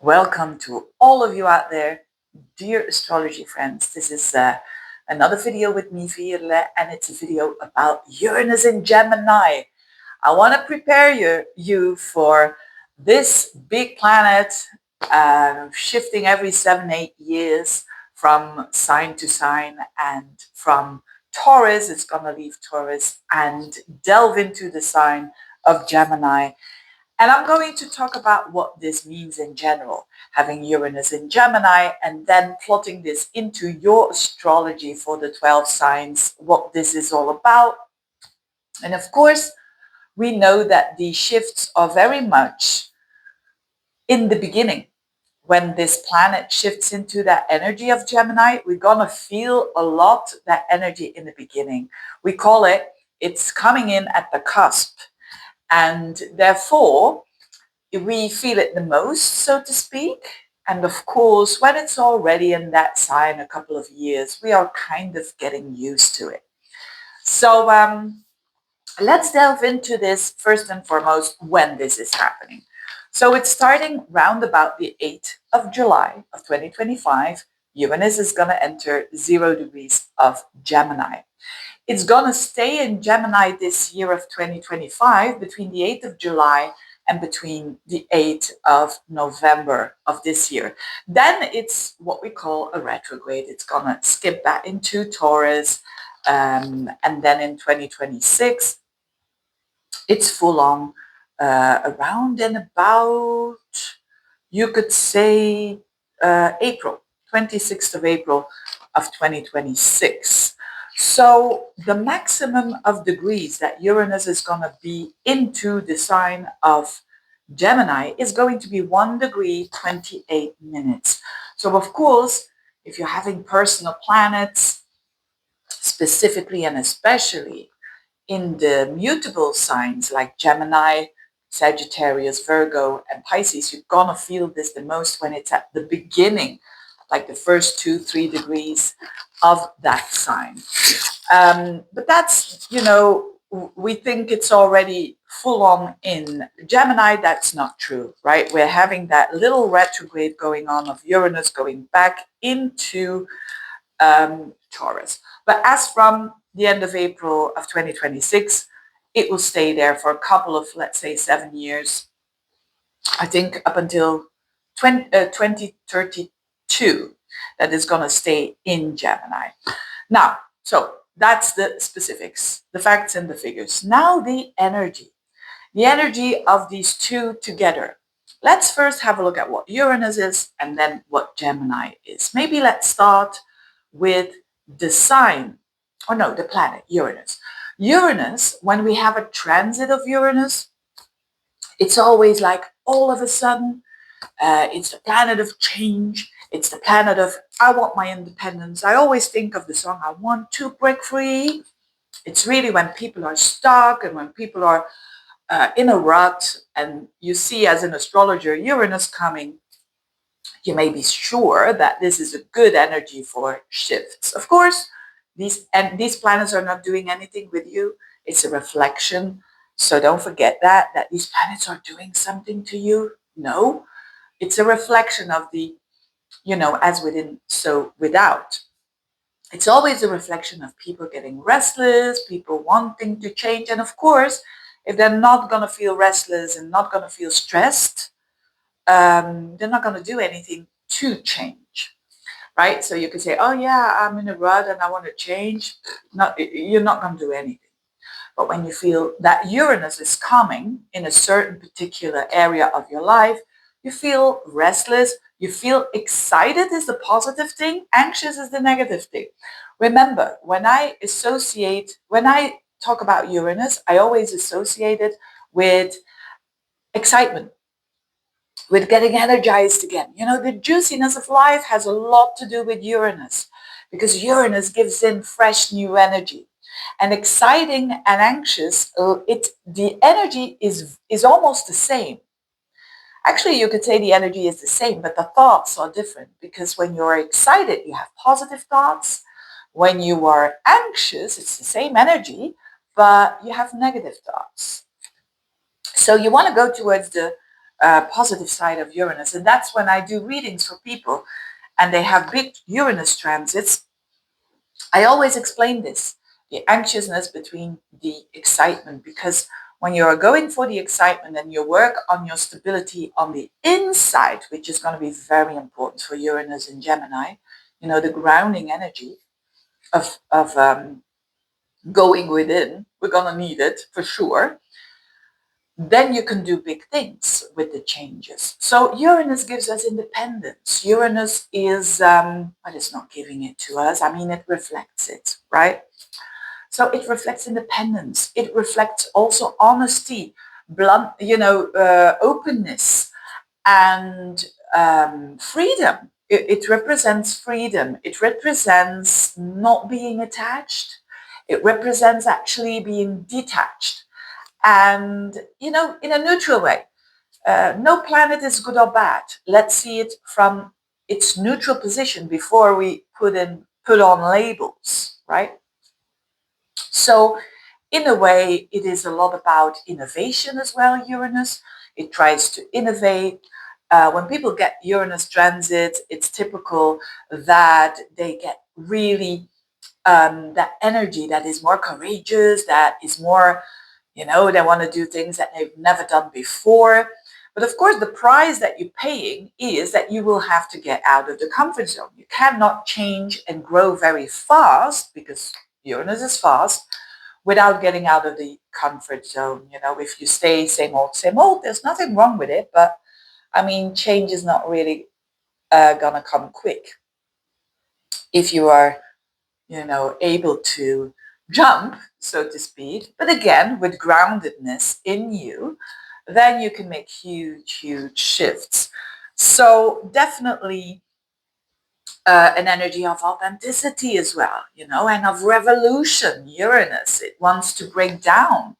Welcome to all of you out there, dear astrology friends. This is another video with me, Veerle, and it's a video about Uranus in Gemini. I want to prepare you for this big planet shifting every 7-8 years from sign to sign, and from Taurus, it's going to leave Taurus and delve into the sign of Gemini. And I'm going to talk about what this means in general, having Uranus in Gemini, and then plotting this into your astrology for the 12 signs, what this is all about. And of course, we know that the shifts are very much in the beginning. When this planet shifts into that energy of Gemini, we're going to feel a lot that energy in the beginning. We call it, it's coming in at the cusp. And therefore, we feel it the most, so to speak. And of course, when it's already in that sign a couple of years, we are kind of getting used to it. So let's delve into this first and foremost, when this is happening. So it's starting round about the 8th of July of 2025. Uranus is going to enter 0 degrees of Gemini. It's going to stay in Gemini this year of 2025 between the 8th of July and between the 8th of November of this year. Then it's what we call a retrograde. It's going to skip back into Taurus. And then in 2026, it's full on around and about, you could say, April, 26th of April of 2026. So the maximum of degrees that Uranus is going to be into the sign of Gemini is going to be 1 degree 28 minutes. So of course, if you're having personal planets, specifically and especially in the mutable signs like Gemini, Sagittarius, Virgo, and Pisces, you're going to feel this the most when it's at the beginning, like the first 2-3 degrees of that sign. But that's, we think it's already full on in Gemini. That's not true, right? We're having that little retrograde going on of Uranus going back into Taurus. But as from the end of April of 2026, it will stay there for a couple of, let's say, 7 years. I think up until 2032, that is going to stay in Gemini. Now, so that's the specifics, the facts and the figures. Now the energy of these two together. Let's first have a look at what Uranus is and then what Gemini is. Maybe let's start with the sign, or no, the planet, Uranus. Uranus, when we have a transit of Uranus, it's always like all of a sudden, it's the planet of change. It's the planet of, I want my independence. I always think of the song, I want to break free. It's really when people are stuck and when people are in a rut, and you see as an astrologer Uranus coming, you may be sure that this is a good energy for shifts. Of course, these planets are not doing anything with you. It's a reflection. So don't forget that these planets are doing something to you. No, it's a reflection of the, as within, so without. It's always a reflection of people getting restless, people wanting to change. And of course, if they're not going to feel restless and not going to feel stressed, they're not going to do anything to change, right? So you could say, oh yeah, I'm in a rut and I want to change. You're not going to do anything. But when you feel that Uranus is coming in a certain particular area of your life, you feel restless, you feel excited is the positive thing, anxious is the negative thing. Remember, when I talk about Uranus, I always associate it with excitement, with getting energized again. The juiciness of life has a lot to do with Uranus, because Uranus gives in fresh new energy. And exciting and anxious, the energy is almost the same. Actually, you could say the energy is the same, but the thoughts are different, because when you're excited, you have positive thoughts. When you are anxious, it's the same energy, but you have negative thoughts. So you want to go towards the positive side of Uranus. And that's when I do readings for people and they have big Uranus transits. I always explain this, the anxiousness between the excitement, because when you're going for the excitement and you work on your stability on the inside, which is going to be very important for Uranus and Gemini, you know, the grounding energy of going within, we're going to need it for sure. Then you can do big things with the changes. So Uranus gives us independence. Uranus is, well, it's not giving it to us. I mean, it reflects it, right? So it reflects independence. It reflects also honesty, blunt, openness, and freedom. It represents freedom. It represents not being attached. It represents actually being detached. And, in a neutral way. No planet is good or bad. Let's see it from its neutral position before we put on labels, right? So in a way, it is a lot about innovation as well, Uranus. It tries to innovate. When people get Uranus transit, it's typical that they get really that energy that is more courageous, that is more, they want to do things that they've never done before. But of course, the price that you're paying is that you will have to get out of the comfort zone. You cannot change and grow very fast because Uranus is fast without getting out of the comfort zone. If you stay same old, there's nothing wrong with it. But I mean, change is not really going to come quick. If you are able to jump, so to speak, but again, with groundedness in you, then you can make huge, huge shifts. So definitely an energy of authenticity as well, and of revolution. Uranus, it wants to break down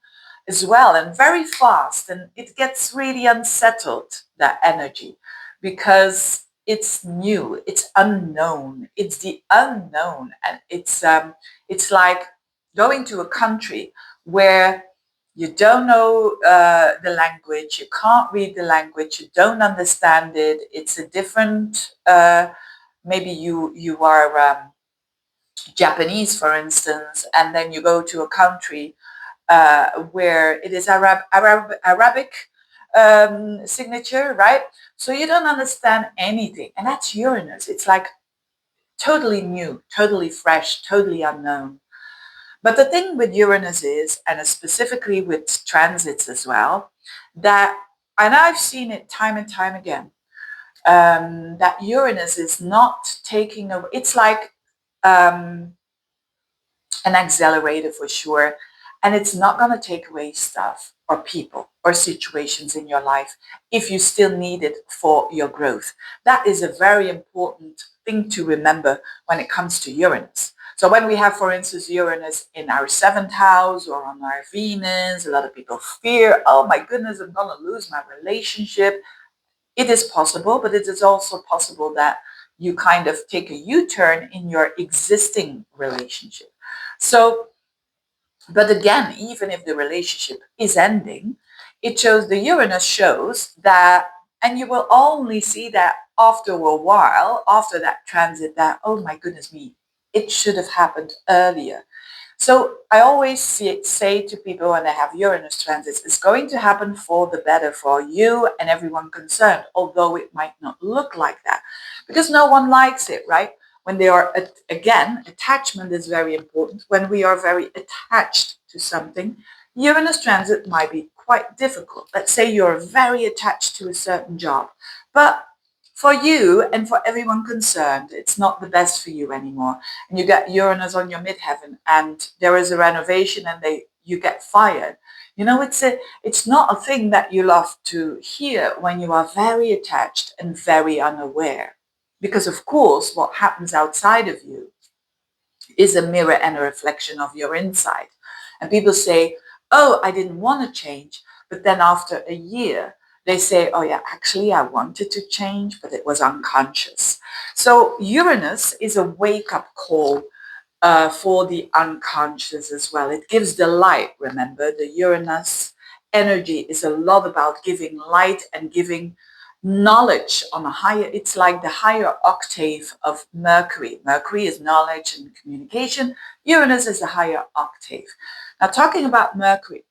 as well, and very fast, and it gets really unsettled, that energy, because it's new, it's unknown, it's the unknown, and it's like going to a country where you don't know the language, you can't read the language, you don't understand it, it's a different maybe you are Japanese, for instance, and then you go to a country where it is Arabic signature, right? So you don't understand anything. And that's Uranus. It's like totally new, totally fresh, totally unknown. But the thing with Uranus is, and specifically with transits as well, that, and I've seen it time and time again, that Uranus is not taking over. It's like an accelerator for sure. And it's not going to take away stuff or people or situations in your life if you still need it for your growth. That is a very important thing to remember when it comes to Uranus. So when we have, for instance, Uranus in our 7th house or on our Venus, a lot of people fear, oh my goodness, I'm going to lose my relationship. It is possible, but it is also possible that you kind of take a U-turn in your existing relationship. So, but again, even if the relationship is ending, it shows, the Uranus shows that, and you will only see that after a while, after that transit, that, oh my goodness me, it should have happened earlier. So I always say to people when they have Uranus transits, it's going to happen for the better for you and everyone concerned, although it might not look like that, because no one likes it, right? When they are, again, attachment is very important. When we are very attached to something, Uranus transit might be quite difficult. Let's say you're very attached to a certain job, but for you and for everyone concerned, it's not the best for you anymore. And you get Uranus on your midheaven and there is a renovation and you get fired. It's not a thing that you love to hear when you are very attached and very unaware. Because of course, what happens outside of you is a mirror and a reflection of your inside. And people say, oh, I didn't want to change. But then after a year, they say, oh yeah, actually I wanted to change, but it was unconscious. So Uranus is a wake-up call for the unconscious as well. It gives the light, remember, the Uranus energy is a lot about giving light and giving knowledge on a higher, it's like the higher octave of Mercury. Mercury is knowledge and communication. Uranus is the higher octave. Now, talking about Mercury,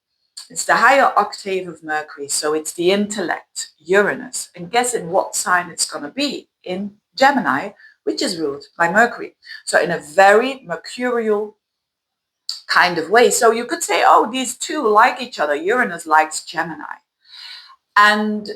it's the higher octave of Mercury, so it's the intellect, Uranus. And guess in what sign it's going to be? In Gemini, which is ruled by Mercury. So in a very mercurial kind of way. So you could say, oh, these two like each other. Uranus likes Gemini. And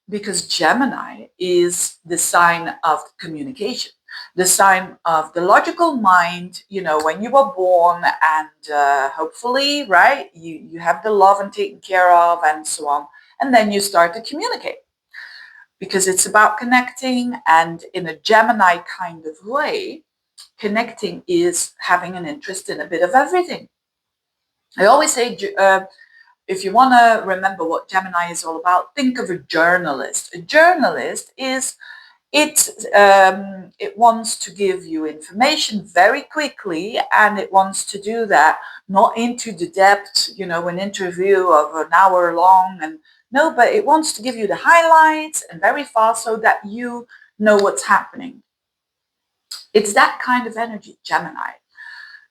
because Gemini is the sign of communication, the sign of the logical mind, you know, when you were born and hopefully, right, you have the love and taken care of and so on. And then you start to communicate because it's about connecting. And in a Gemini kind of way, connecting is having an interest in a bit of everything. I always say, if you want to remember what Gemini is all about, think of a journalist. A journalist is, it wants to give you information very quickly, and it wants to do that not into the depth, you know, an interview of an hour long, and no, but it wants to give you the highlights and very fast so that you know what's happening. It's that kind of energy, Gemini.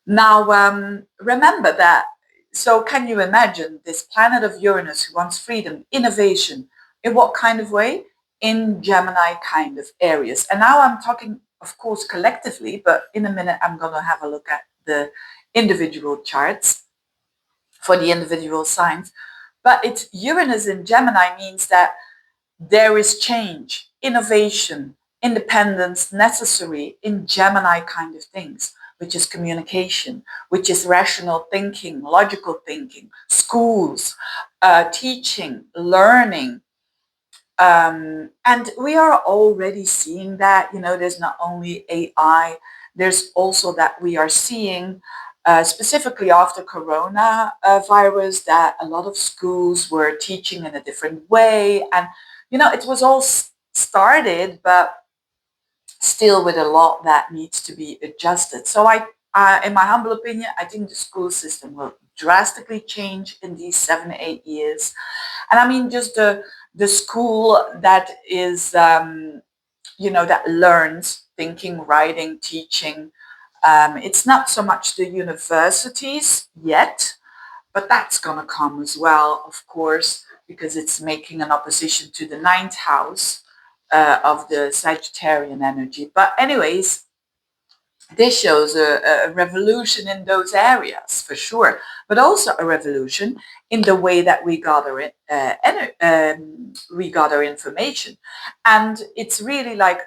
Now, remember that. So can you imagine this planet of Uranus who wants freedom, innovation, in what kind of way? In Gemini kind of areas. And now I'm talking, of course, collectively, but in a minute I'm going to have a look at the individual charts for the individual signs. But it's Uranus in Gemini means that there is change, innovation, independence necessary in Gemini kind of things, which is communication, which is rational thinking, logical thinking, schools, teaching, learning. And we are already seeing that, you know, there's not only AI, there's also that we are seeing specifically after corona virus, that a lot of schools were teaching in a different way. And, you know, it was all started, but still with a lot that needs to be adjusted. So in my humble opinion, I think the school system will drastically change in these 7 8 years. And I mean, just the school that is, you know, that learns thinking, writing, teaching. It's not so much the universities yet, but that's going to come as well, of course, because it's making an opposition to the ninth house of the Sagittarian energy. But anyways, this shows a revolution in those areas for sure, but also a revolution in the way that we gather it, we gather information. And it's really like,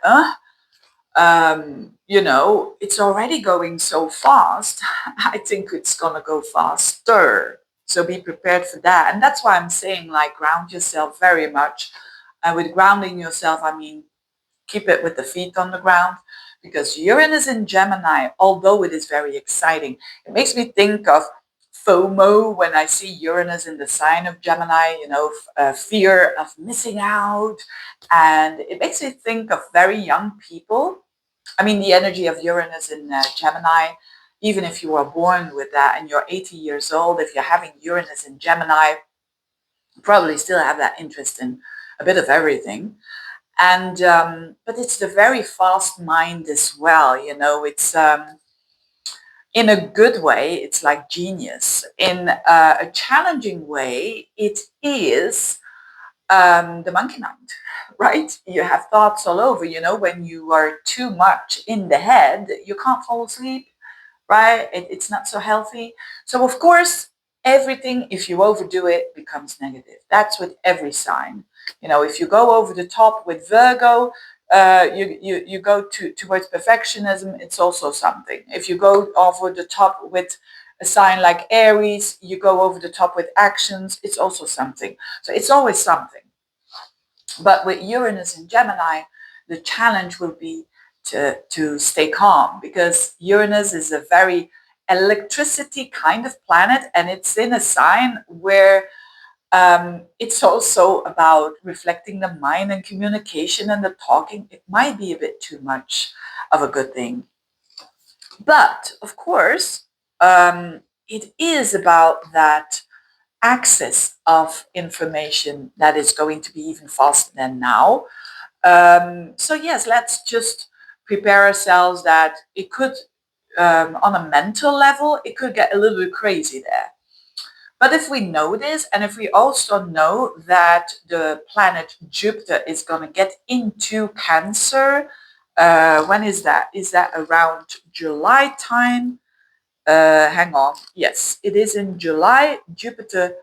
you know, it's already going so fast. I think it's gonna go faster. So be prepared for that. And that's why I'm saying, like, ground yourself very much. And with grounding yourself, I mean, keep it with the feet on the ground, because Uranus in Gemini, although it is very exciting, it makes me think of FOMO when I see Uranus in the sign of Gemini, you know, fear of missing out. And it makes me think of very young people. I mean, the energy of Uranus in Gemini, even if you are born with that and you're 80 years old, if you're having Uranus in Gemini, you probably still have that interest in a bit of everything. And but it's the very fast mind as well, you know. It's in a good way, it's like genius. In a challenging way, it is the monkey mind, right? You have thoughts all over, you know. When you are too much in the head, you can't fall asleep, right? It's not so healthy. So of course, everything, if you overdo it, becomes negative. That's with every sign. You know, if you go over the top with Virgo, you go towards perfectionism, it's also something. If you go over the top with a sign like Aries, you go over the top with actions, it's also something. So it's always something. But with Uranus in Gemini, the challenge will be to stay calm, because Uranus is a very electricity kind of planet, and it's in a sign where it's also about reflecting the mind and communication and the talking. It might be a bit too much of a good thing. But of course, it is about that access of information that is going to be even faster than now. So yes, let's just prepare ourselves that it could, on a mental level, it could get a little bit crazy there. But if we know this, and if we also know that the planet Jupiter is going to get into Cancer, when is that? Is that around July time? Hang on. Yes, it is in July. Jupiter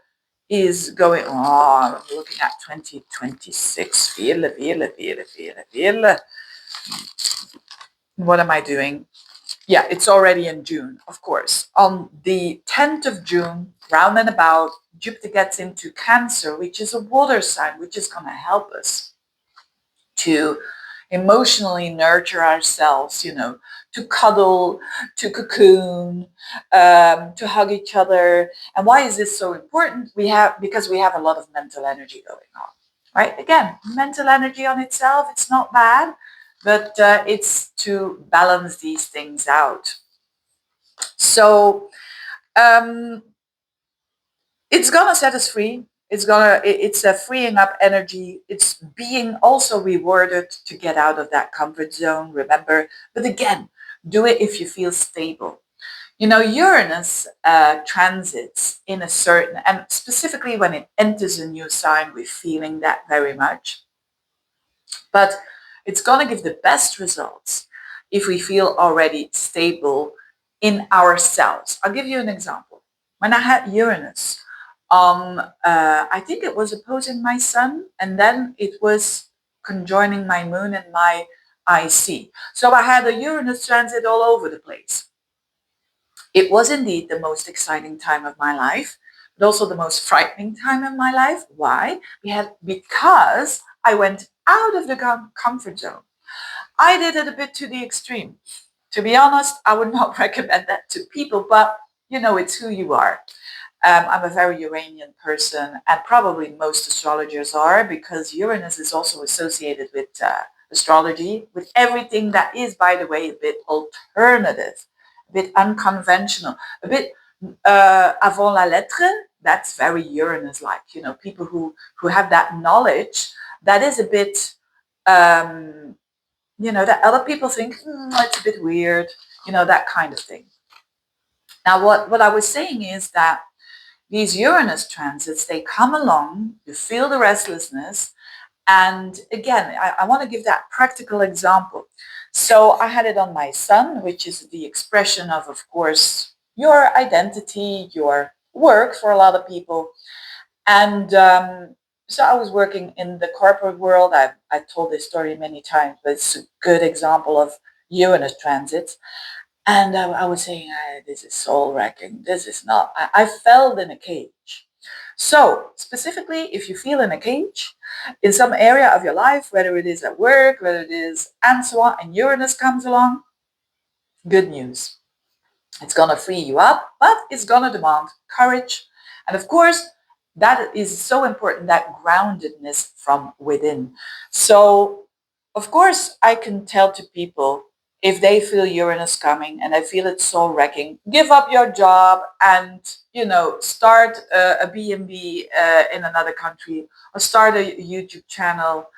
is going, oh, I'm looking at 2026. Veerle. What am I doing? Yeah, it's already in June, of course. On the 10th of June, round and about, Jupiter gets into Cancer, which is a water sign, which is going to help us to emotionally nurture ourselves, to cuddle, to cocoon, to hug each other. And why is this so important? Because we have a lot of mental energy going on, right? Again, mental energy on itself, it's not bad, but it's to balance these things out. So um, it's gonna set us free. It's a freeing up energy. It's being also rewarded to get out of that comfort zone, remember. But again, do it if you feel stable. Uranus transits in a certain, and specifically when it enters a new sign, we're feeling that very much. But it's going to give the best results if we feel already stable in ourselves. I'll give you an example. When I had Uranus, I think it was opposing my sun, and then it was conjoining my moon and my IC. So I had a Uranus transit all over the place. It was indeed the most exciting time of my life, but also the most frightening time of my life. Why? Because I went out of the comfort zone. I did it a bit to the extreme. To be honest, I would not recommend that to people, but it's who you are. I'm a very Uranian person, and probably most astrologers are, because Uranus is also associated with astrology, with everything that is, by the way, a bit alternative, a bit unconventional, a bit avant la lettre. That's very Uranus-like. People who have that knowledge that is a bit, that other people think it's a bit weird, that kind of thing. Now, what I was saying is that these Uranus transits, they come along, you feel the restlessness. And again, I want to give that practical example. So I had it on my sun, which is the expression of course, your identity, your work for a lot of people. And so I was working in the corporate world. I told this story many times, but it's a good example of Uranus transits. And I was saying, this is soul wrecking. This is not. I felt in a cage. So specifically, if you feel in a cage in some area of your life, whether it is at work, whether it is, and so on, and Uranus comes along, good news. It's going to free you up, but it's going to demand courage. And of course, that is so important, that groundedness from within. So, of course, I can tell to people, if they feel Uranus coming and they feel it's soul wrecking, give up your job and, start a B&B in another country, or start a YouTube channel,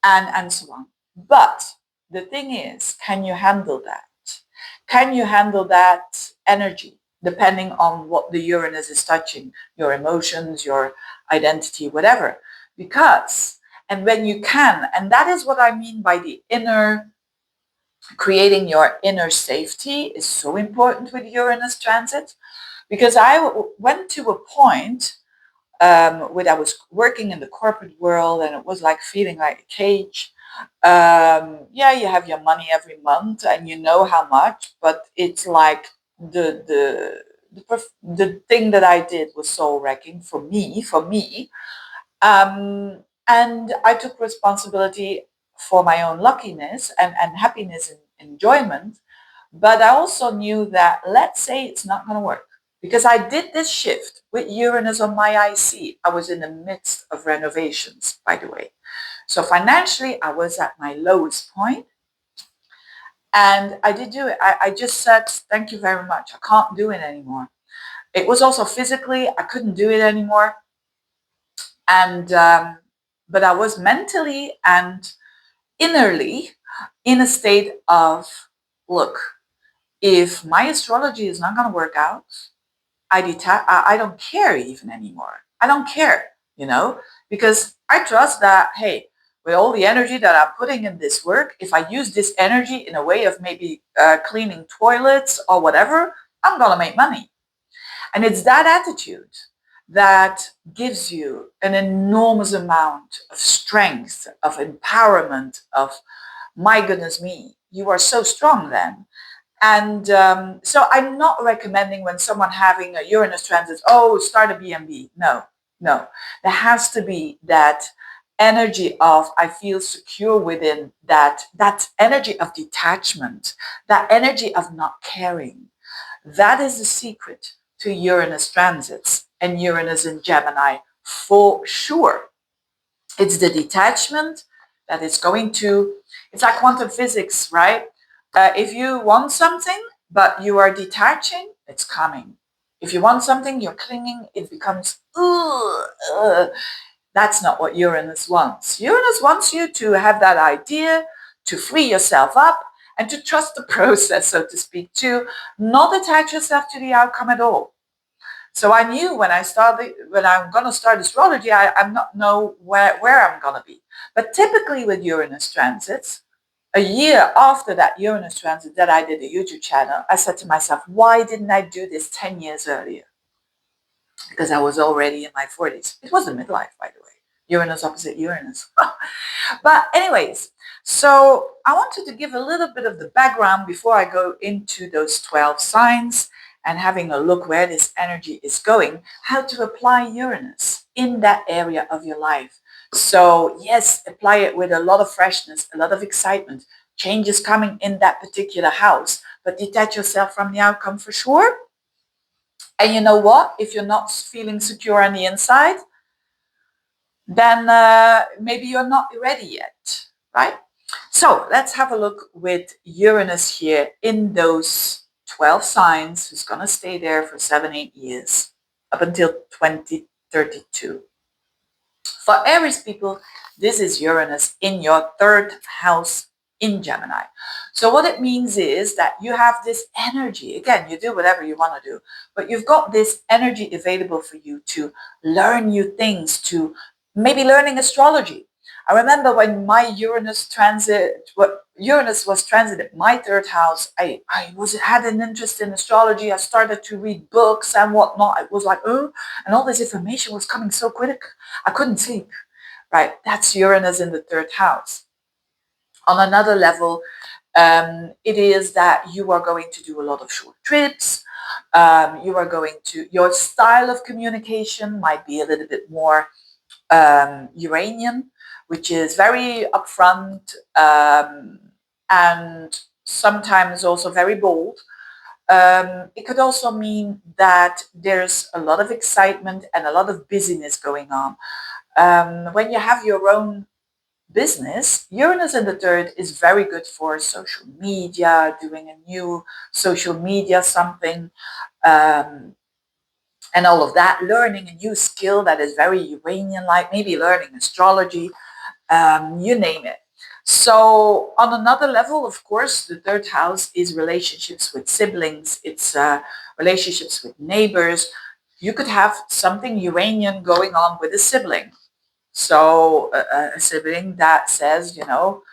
and so on. But the thing is, can you handle that? Can you handle that energy, depending on what the Uranus is touching, your emotions, your identity, whatever? And when you can, and that is what I mean by the inner, creating your inner safety is so important with Uranus transit, because I went to a point when I was working in the corporate world, and it was like feeling like a cage. Yeah, you have your money every month and you know how much, but it's like the thing that I did was soul wrecking for me. And I took responsibility for my own luckiness and happiness and enjoyment. But I also knew that, let's say it's not going to work, because I did this shift with Uranus on my IC. I was in the midst of renovations, by the way. So financially, I was at my lowest point. And I did do it. I just said, thank you very much. I can't do it anymore. It was also physically, I couldn't do it anymore. And, but I was mentally and innerly in a state of, look, if my astrology is not going to work out, I don't care even anymore. I don't care, because I trust that, hey, with all the energy that I'm putting in this work, if I use this energy in a way of maybe cleaning toilets or whatever, I'm going to make money. And it's that attitude that gives you an enormous amount of strength, of empowerment, of, my goodness me, you are so strong then. And so I'm not recommending when someone having a Uranus transit, oh, start a B&B. No, no. There has to be that energy of, I feel secure within that energy of detachment, that energy of not caring. That is the secret to Uranus transits and Uranus in Gemini for sure. It's the detachment that is going to, it's like quantum physics, right? If you want something, but you are detaching, it's coming. If you want something, you're clinging, it becomes, that's not what Uranus wants. Uranus wants you to have that idea, to free yourself up, and to trust the process, so to speak, to not attach yourself to the outcome at all. So I knew when I'm going to start astrology, I'm not know where I'm going to be. But typically with Uranus transits, a year after that Uranus transit that I did a YouTube channel, I said to myself, why didn't I do this 10 years earlier? Because I was already in my 40s. It was a midlife, by the way. Uranus opposite Uranus. But anyways, so I wanted to give a little bit of the background before I go into those 12 signs and having a look where this energy is going, how to apply Uranus in that area of your life. So yes, apply it with a lot of freshness, a lot of excitement, changes coming in that particular house, but detach yourself from the outcome for sure. And you know what? If you're not feeling secure on the inside, then maybe you're not ready yet, right? So let's have a look with Uranus here in those 12 signs, who's going to stay there for 7-8 years, up until 2032. For Aries people, this is Uranus in your third house in Gemini. So what it means is that you have this energy. Again, you do whatever you want to do, but you've got this energy available for you to learn new things, to maybe learning astrology. I remember when my Uranus was transited my third house, I had an interest in astrology. I started to read books and whatnot. I was like, oh, and all this information was coming so quick. I couldn't sleep, right? That's Uranus in the third house. On another level, it is that you are going to do a lot of short trips. Your style of communication might be a little bit more Uranian, which is very upfront and sometimes also very bold. It could also mean that there's a lot of excitement and a lot of busyness going on. When you have your own business, Uranus in the third is very good for social media, doing a new social media something, and all of that, learning a new skill that is very Uranian-like, maybe learning astrology, you name it. So on another level, of course, the third house is relationships with siblings. It's relationships with neighbors. You could have something Uranian going on with a sibling. So a sibling that says, you're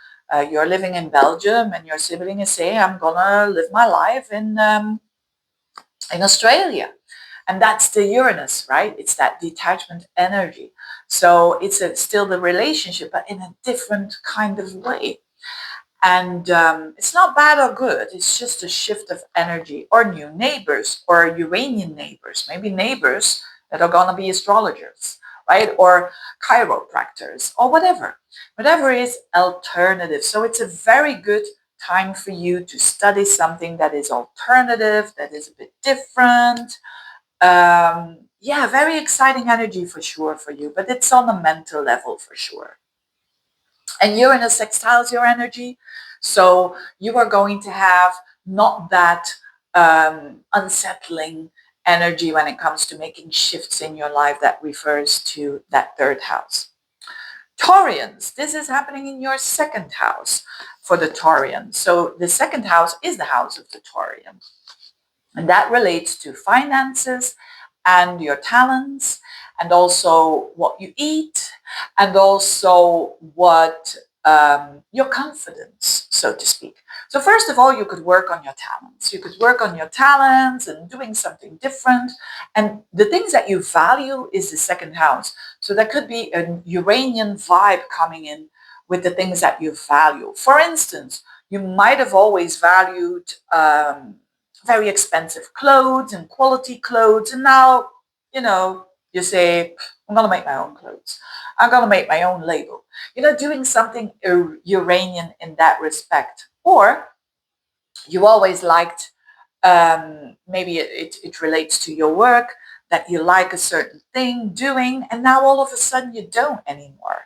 living in Belgium and your sibling is saying, I'm going to live my life in Australia. And that's the Uranus, right? It's that detachment energy. So it's still the relationship, but in a different kind of way. And it's not bad or good. It's just a shift of energy, or new neighbors, or Uranian neighbors, maybe neighbors that are going to be astrologers, right? Or chiropractors, or whatever. Whatever is alternative. So it's a very good time for you to study something that is alternative, that is a bit different. Yeah, very exciting energy for sure for you, but it's on a mental level for sure. And Uranus sextiles your energy, so you are going to have not that unsettling energy when it comes to making shifts in your life that refers to that third house. Taurians, this is happening in your second house for the Taurian. So the second house is the house of the Taurian. And that relates to finances and your talents, and also what you eat, and also what your confidence, so to speak. So first of all, you could work on your talents. You could work on your talents and doing something different. And the things that you value is the second house. So there could be a Uranian vibe coming in with the things that you value. For instance, you might have always valued very expensive clothes and quality clothes. And now, you say, I'm going to make my own clothes. I'm going to make my own label. Doing something Uranian in that respect. Or you always liked, maybe it relates to your work, that you like a certain thing doing, and now all of a sudden you don't anymore.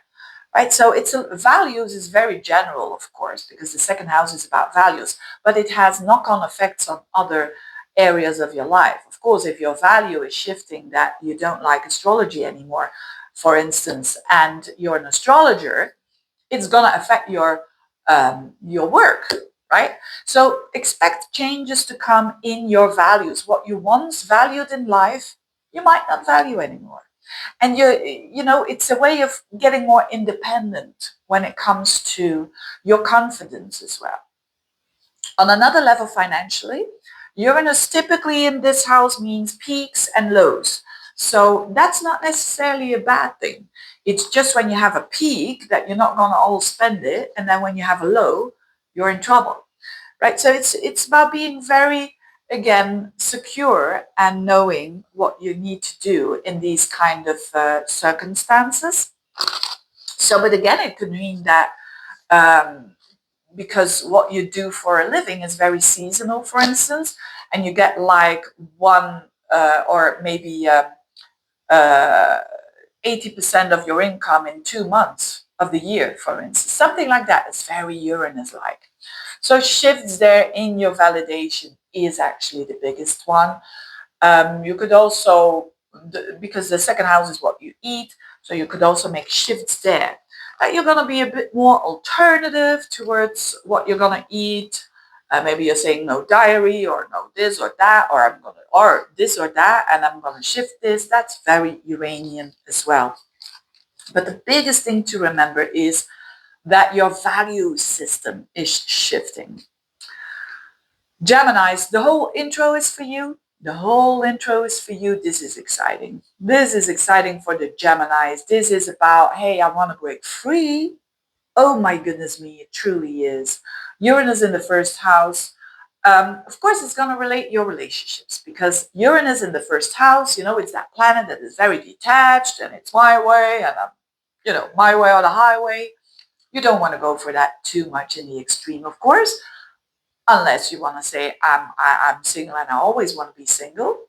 Right? So values is very general, of course, because the second house is about values, but it has knock-on effects on other areas of your life. Of course, if your value is shifting, that you don't like astrology anymore, for instance, and you're an astrologer, it's going to affect your work, right? So expect changes to come in your values. What you once valued in life, you might not value anymore. And it's a way of getting more independent when it comes to your confidence as well. On another level, financially, Uranus typically in this house means peaks and lows. So that's not necessarily a bad thing. It's just when you have a peak that you're not going to all spend it. And then when you have a low, you're in trouble, right? So it's about being very, again, secure and knowing what you need to do in these kind of circumstances. So, but again, it could mean that because what you do for a living is very seasonal, for instance, and you get like one or maybe 80% of your income in 2 months of the year, for instance. Something like that is very Uranus-like. So shifts there in your validation is actually the biggest one. You could also, because the second house is what you eat, so you could also make shifts there. You're going to be a bit more alternative towards what you're going to eat. Maybe you're saying no diary or no this or that, or this or that, and I'm going to shift this. That's very Uranian as well. But the biggest thing to remember is that your value system is shifting. Geminis, the whole intro is for you. The whole intro is for you. This is exciting. This is exciting for the Geminis. This is about, hey, I want to break free. Oh my goodness me, it truly is. Uranus in the first house. Of course, it's going to relate your relationships because Uranus in the first house, it's that planet that is very detached and it's my way and my way or the highway. You don't want to go for that too much in the extreme, of course. Unless you want to say, I'm single and I always want to be single.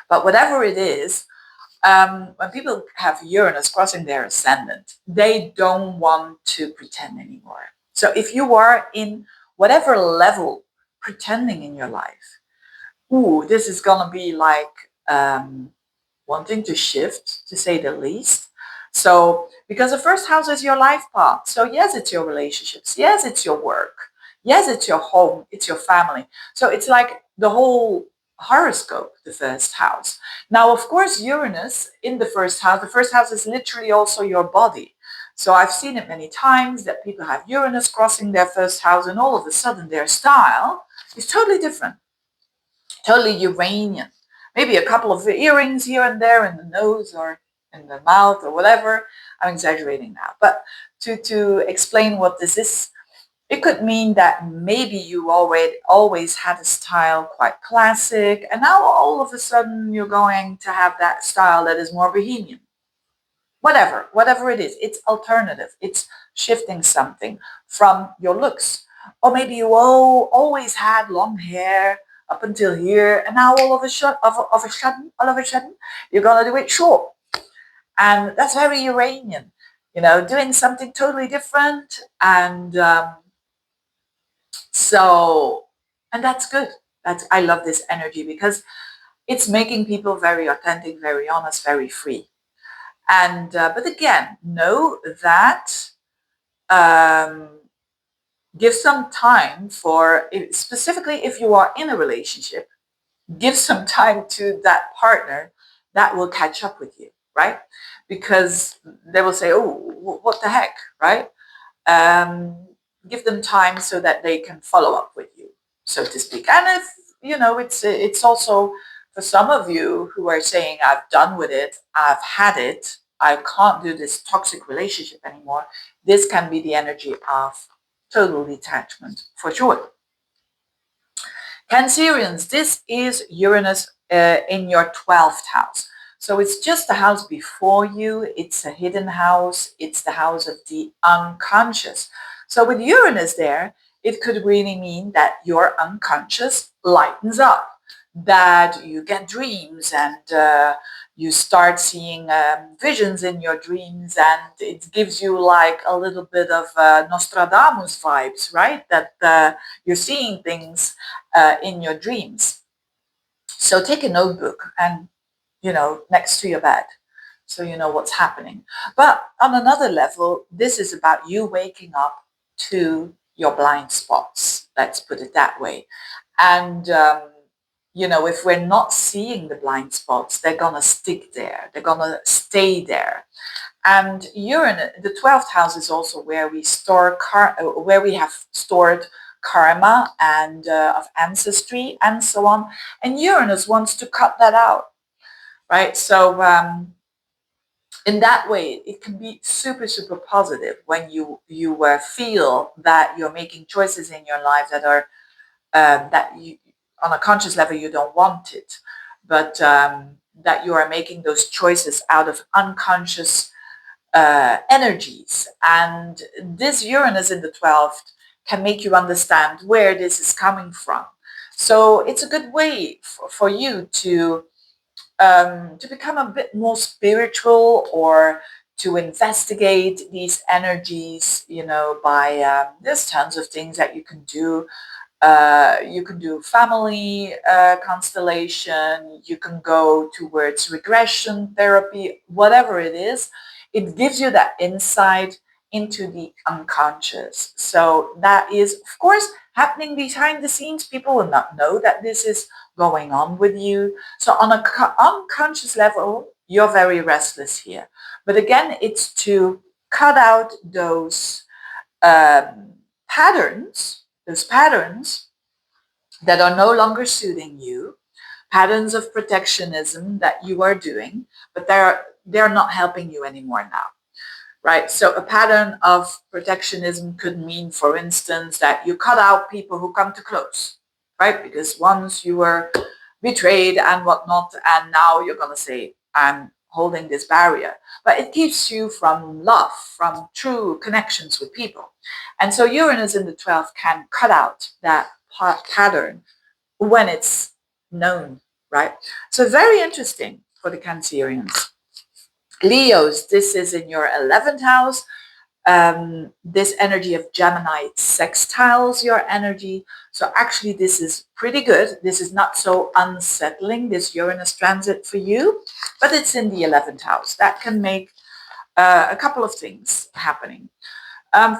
But whatever it is, when people have Uranus crossing their ascendant, they don't want to pretend anymore. So if you are in whatever level pretending in your life, this is going to be like wanting to shift, to say the least. So, because the first house is your life path. So yes, it's your relationships. Yes, it's your work. Yes, it's your home. It's your family. So it's like the whole horoscope, the first house. Now, of course, Uranus in the first house is literally also your body. So I've seen it many times that people have Uranus crossing their first house and all of a sudden their style is totally different, totally Uranian. Maybe a couple of earrings here and there in the nose or in the mouth or whatever. I'm exaggerating now. But to explain what this is, it could mean that maybe you always had a style quite classic, and now all of a sudden you're going to have that style that is more bohemian. Whatever it is, it's alternative. It's shifting something from your looks. Or maybe you always had long hair up until here, and now all of a sudden, you're gonna do it short. And that's very Uranian, doing something totally different. And so, and that's good. I love this energy because it's making people very authentic, very honest, very free. And but again, know that um, give some time for, specifically if you are in a relationship, give some time to that partner that will catch up with you, right? Because they will say, oh, what the heck, right? um, Give them time so that they can follow up with you, so to speak. And if it's also for some of you who are saying, I've done with it, I've had it, I can't do this toxic relationship anymore. This can be the energy of total detachment for sure. Cancerians, this is Uranus in your 12th house. So it's just the house before you. It's a hidden house. It's the house of the unconscious. So with Uranus there, it could really mean that your unconscious lightens up, that you get dreams and you start seeing visions in your dreams, and it gives you like a little bit of Nostradamus vibes, right? That you're seeing things in your dreams. So take a notebook and, next to your bed, so you know what's happening. But on another level, this is about you waking up to your blind spots. Let's put it that way. And, if we're not seeing the blind spots, they're going to stick there. They're going to stay there. And Uranus, the 12th house, is also where we store where we have stored karma and of ancestry and so on. And Uranus wants to cut that out, right? So in that way, it can be super, super positive when you feel that you're making choices in your life that are that you, on a conscious level, you don't want it, but that you are making those choices out of unconscious energies. And this Uranus in the 12th can make you understand where this is coming from. So it's a good way for you to become a bit more spiritual, or to investigate these energies, by there's tons of things that you can do. You can do family constellation, you can go towards regression therapy, whatever it is. It gives you that insight into the unconscious. So that is, of course, happening behind the scenes. People will not know that this is going on with you. So on an unconscious level, you're very restless here. But again, it's to cut out um, those patterns that are no longer suiting you, patterns of protectionism that you are doing, but they're not helping you anymore now. Right. So a pattern of protectionism could mean, for instance, that you cut out people who come too close, right? Because once you were betrayed and whatnot, and now you're going to say, I'm holding this barrier. But it keeps you from love, from true connections with people. And so Uranus in the 12th can cut out that pattern when it's known, right? So very interesting for the Cancerians. Leos, this is in your 11th house. This energy of Gemini sextiles your energy. So actually this is pretty good. This is not so unsettling, this Uranus transit for you, but it's in the 11th house. That can make a couple of things happening.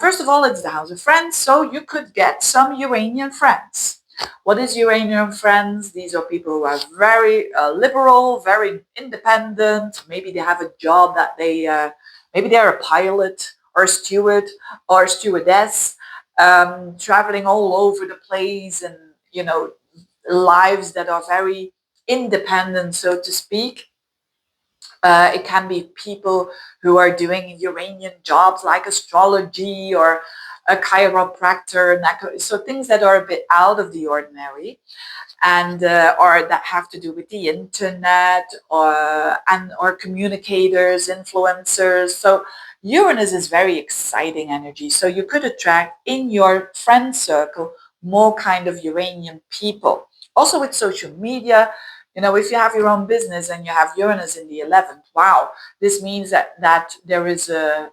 First of all, it's the house of friends, so you could get some Uranian friends. What is Uranian friends? These are people who are very liberal, very independent. Maybe they have a job that maybe they're a pilot or a steward or a stewardess, traveling all over the place, and, lives that are very independent, so to speak. It can be people who are doing Uranian jobs like astrology or a chiropractor, so things that are a bit out of the ordinary, and or that have to do with the internet, or communicators, influencers. So Uranus is very exciting energy. So you could attract in your friend circle more kind of Uranian people. Also with social media, if you have your own business and you have Uranus in the 11th, wow, this means that there is a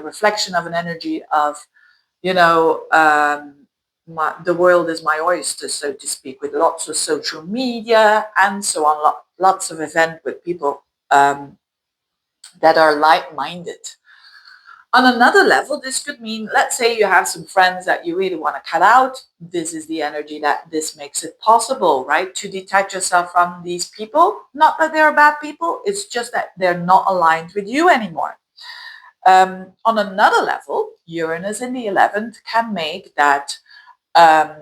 reflection of an energy of, you know, um, the world is my oyster, so to speak, with lots of social media and so on, lots of events with people that are like-minded. On another level, this could mean, let's say you have some friends that you really want to cut out. This is the energy that this makes it possible, right? To detach yourself from these people. Not that they're bad people, it's just that they're not aligned with you anymore. On another level, Uranus in the 11th can make that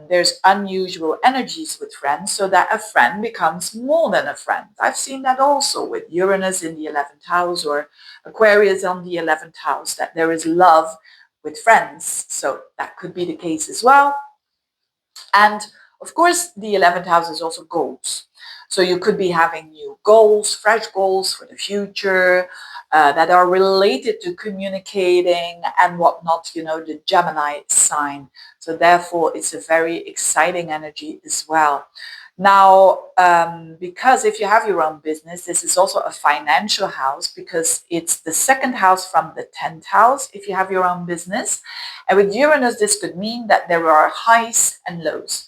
there's unusual energies with friends, so that a friend becomes more than a friend. I've seen that also with Uranus in the 11th house or Aquarius on the 11th house, that there is love with friends. So that could be the case as well. And of course, the 11th house is also goals. So you could be having new goals, fresh goals for the future that are related to communicating and whatnot, the Gemini sign. So therefore, it's a very exciting energy as well. Now, because if you have your own business, this is also a financial house because it's the second house from the 10th house if you have your own business. And with Uranus, this could mean that there are highs and lows.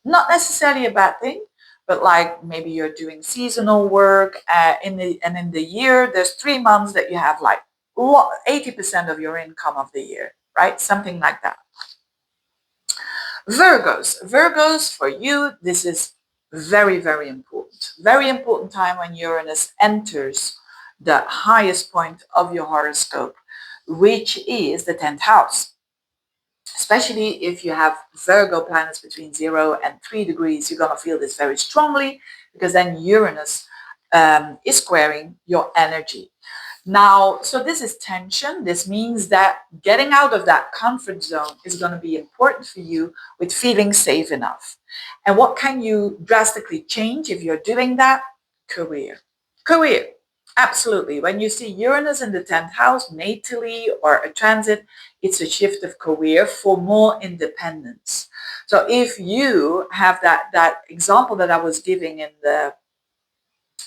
Not necessarily a bad thing, but like maybe you're doing seasonal work in the year, there's 3 months that you have like 80% of your income of the year, right? Something like that. Virgos for you, this is very, very important. Very important time when Uranus enters the highest point of your horoscope, which is the 10th house. Especially if you have Virgo planets between 0 and 3 degrees, you're going to feel this very strongly because then Uranus is squaring your energy. Now, so this is tension. This means that getting out of that comfort zone is going to be important for you with feeling safe enough. And what can you drastically change if you're doing that? Career. Career. Absolutely. When you see Uranus in the 10th house, natally or a transit, it's a shift of career for more independence. So if you have that example that I was giving in the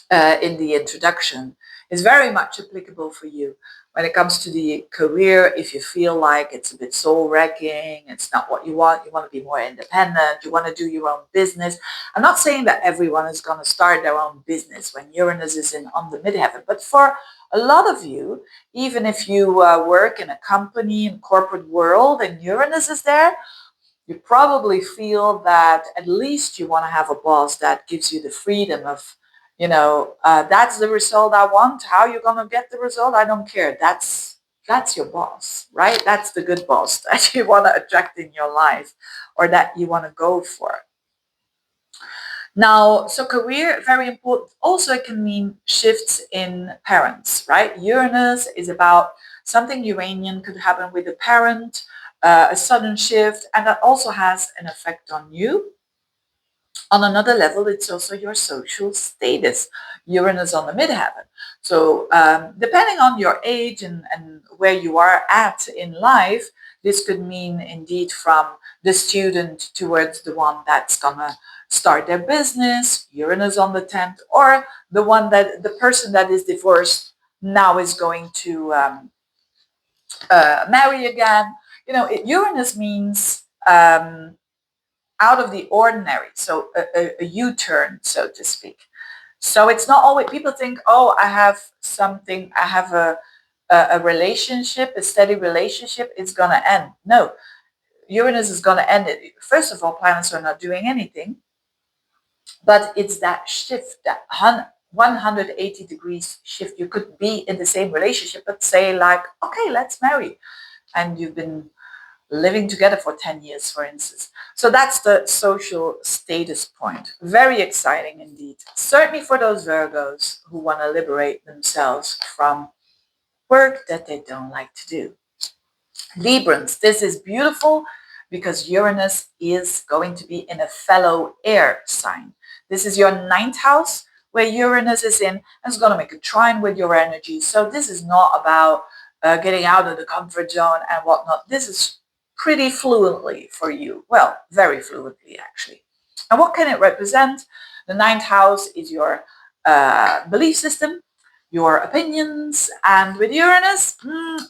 introduction, is very much applicable for you when it comes to the career. If you feel like it's a bit soul-wrecking, it's not what you want to be more independent, you want to do your own business. I'm not saying that everyone is going to start their own business when Uranus is on the midheaven, but for a lot of you, even if you work in a company, in corporate world, and Uranus is there, you probably feel that at least you want to have a boss that gives you the freedom of, that's the result I want. How you're going to get the result, I don't care. That's your boss, right? That's the good boss that you want to attract in your life or that you want to go for. Now, so career, very important. Also, it can mean shifts in parents, right? Uranus is about something Uranian could happen with a parent, a sudden shift, and that also has an effect on you. On another level, it's also your social status. Uranus on the midheaven. So depending on your age and where you are at in life, this could mean indeed from the student towards the one that's going to start their business, Uranus on the 10th, or the person that is divorced now is going to marry again. Uranus means out of the ordinary, so a U-turn, so to speak. So it's not always, people think, oh, I have a relationship, a steady relationship, it's going to end. No, Uranus is going to end it. First of all, planets are not doing anything, but it's that shift, that 180 degrees shift. You could be in the same relationship, but say like, okay, let's marry. And you've been living together for 10 years, for instance. So that's the social status point. Very exciting indeed. Certainly for those Virgos who want to liberate themselves from work that they don't like to do. Librans, this is beautiful because Uranus is going to be in a fellow air sign. This is your 9th house where Uranus is in, and it's going to make a trine with your energy. So this is not about getting out of the comfort zone and whatnot. This is pretty fluently for you. Well, very fluently, actually. And what can it represent? The 9th house is your belief system. your opinions. And with Uranus,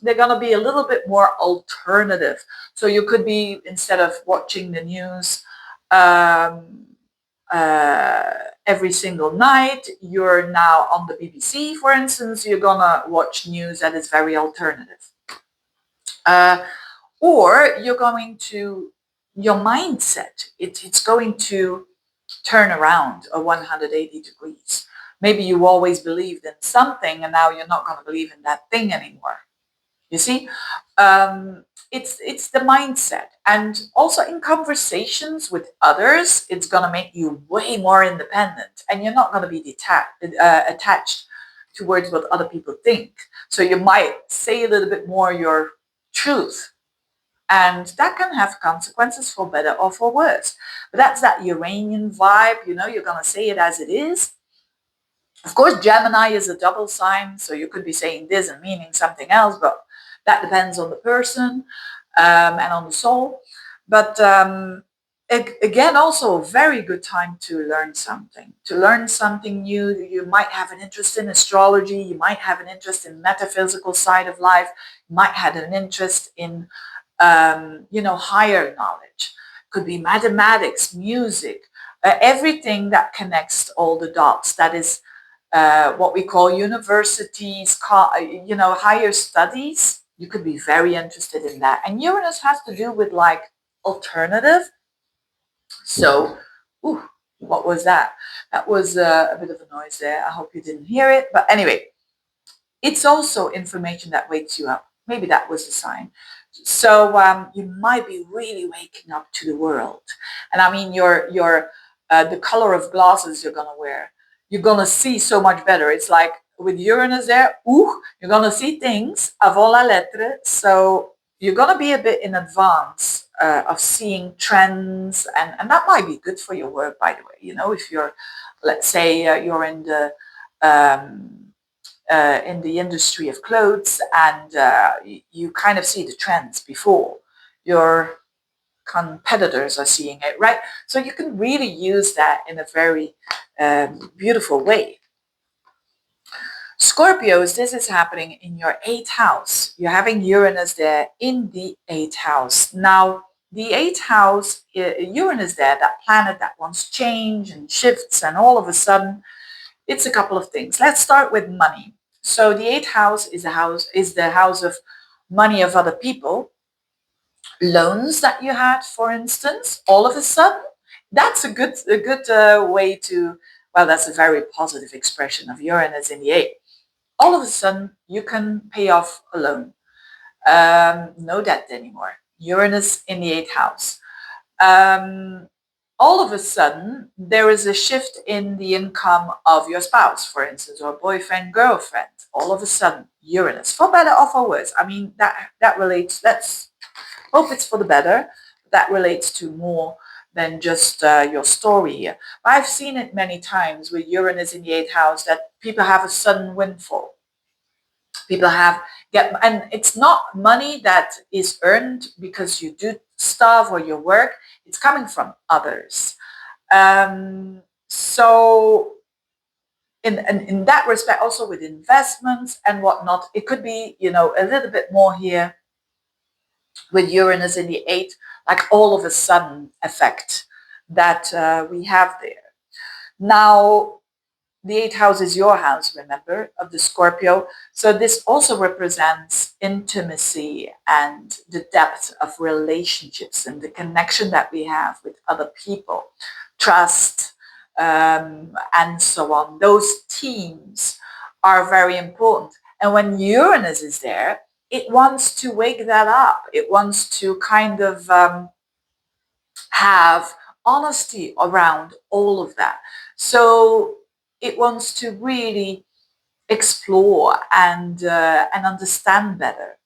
they're going to be a little bit more alternative. So you could be, instead of watching the news um, every single night, you're now on the BBC, for instance, you're going to watch news that is very alternative. Or you're going to, your mindset, it's going to turn around a 180 degrees. Maybe you always believed in something and now you're not going to believe in that thing anymore. You see, it's the mindset. And also in conversations with others, it's going to make you way more independent and you're not going to be attached towards what other people think. So you might say a little bit more your truth, and that can have consequences for better or for worse. But that's that Uranian vibe, you're going to say it as it is. Of course, Gemini is a double sign, so you could be saying this and meaning something else, but that depends on the person and on the soul. But again, also a very good time to learn something new. You might have an interest in astrology, you might have an interest in metaphysical side of life, you might have an interest in higher knowledge. Could be mathematics, music, everything that connects all the dots. That is what we call universities, higher studies. You could be very interested in that. And Uranus has to do with like alternative. So, what was that? That was a bit of a noise there. I hope you didn't hear it. But anyway, it's also information that wakes you up. Maybe that was a sign. So you might be really waking up to the world. And I mean, the color of glasses you're going to wear, you're going to see so much better. It's like with Uranus there, you're going to see things avant la lettre. So you're going to be a bit in advance of seeing trends. And that might be good for your work, by the way. If you're, let's say, you're in the industry of clothes and you kind of see the trends before your competitors are seeing it, right? So you can really use that in a very beautiful way. Scorpios, this is happening in your 8th house. You're having Uranus there in the 8th house. Now, the 8th house, Uranus there, that planet that wants change and shifts, and all of a sudden, it's a couple of things. Let's start with money. So the 8th house is the house of money of other people, loans that you had, for instance. All of a sudden, that's a good way to. Well, that's a very positive expression of Uranus in the 8th. All of a sudden, you can pay off a loan. No debt anymore. Uranus in the 8th house. All of a sudden, there is a shift in the income of your spouse, for instance, or boyfriend, girlfriend. All of a sudden, Uranus, for better or for worse. I mean, that relates, let's hope it's for the better. That relates to more than just your story here. I've seen it many times with Uranus in the 8th house that people have a sudden windfall. People and it's not money that is earned because you do stuff or your work. It's coming from others. So in that respect, also with investments and whatnot, it could be, a little bit more here with Uranus in the 8th, like all of a sudden effect that we have there. Now, the 8th house is your house, remember, of the Scorpio. So this also represents intimacy and the depth of relationships and the connection that we have with other people, trust, and so on. Those themes are very important. And when Uranus is there, it wants to wake that up. It wants to kind of have honesty around all of that. So it wants to really explore and understand better.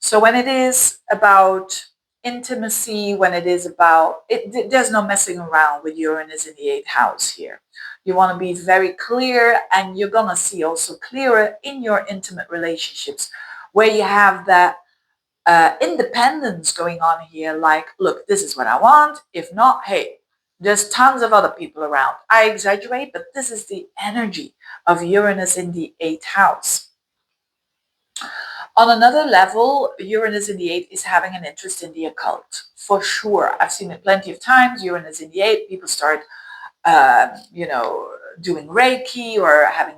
So when it is about intimacy, when it is about it, there's no messing around with Uranus in the 8th house here. You want to be very clear, and you're gonna see also clearer in your intimate relationships where you have that independence going on here. Like, look, this is what I want. If not, hey, There's tons of other people around. I exaggerate, but this is the energy of Uranus in the 8th house. On another level, Uranus in the 8th is having an interest in the occult, for sure. I've seen it plenty of times. Uranus in the 8th, people start, doing Reiki or having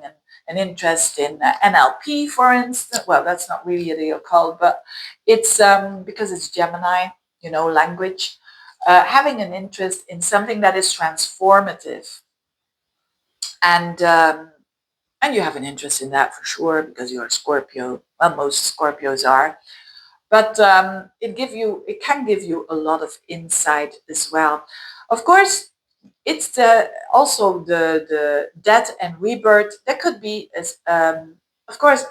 an interest in NLP, for instance. Well, that's not really the occult, but it's because it's Gemini, language. Having an interest in something that is transformative, and you have an interest in that for sure because you're a Scorpio. Well, most Scorpios are, but it can give you a lot of insight as well. Of course, it's also the death and rebirth. That could be as of course.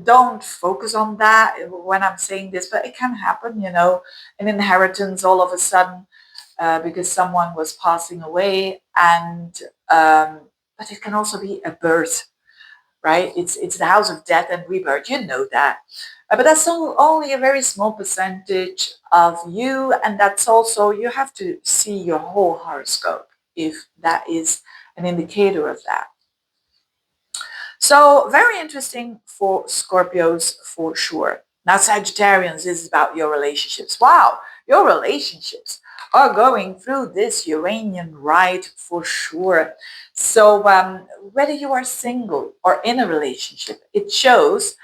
Don't focus on that when I'm saying this, but it can happen. An inheritance all of a sudden because someone was passing away, and but it can also be a birth, right? It's the house of death and rebirth. You know that. But that's only a very small percentage of you, and that's also, you have to see your whole horoscope if that is an indicator of that. So very interesting for Scorpios for sure. Now Sagittarians, this is about your relationships. Wow, your relationships are going through this Uranian ride for sure. So whether you are single or in a relationship, it shows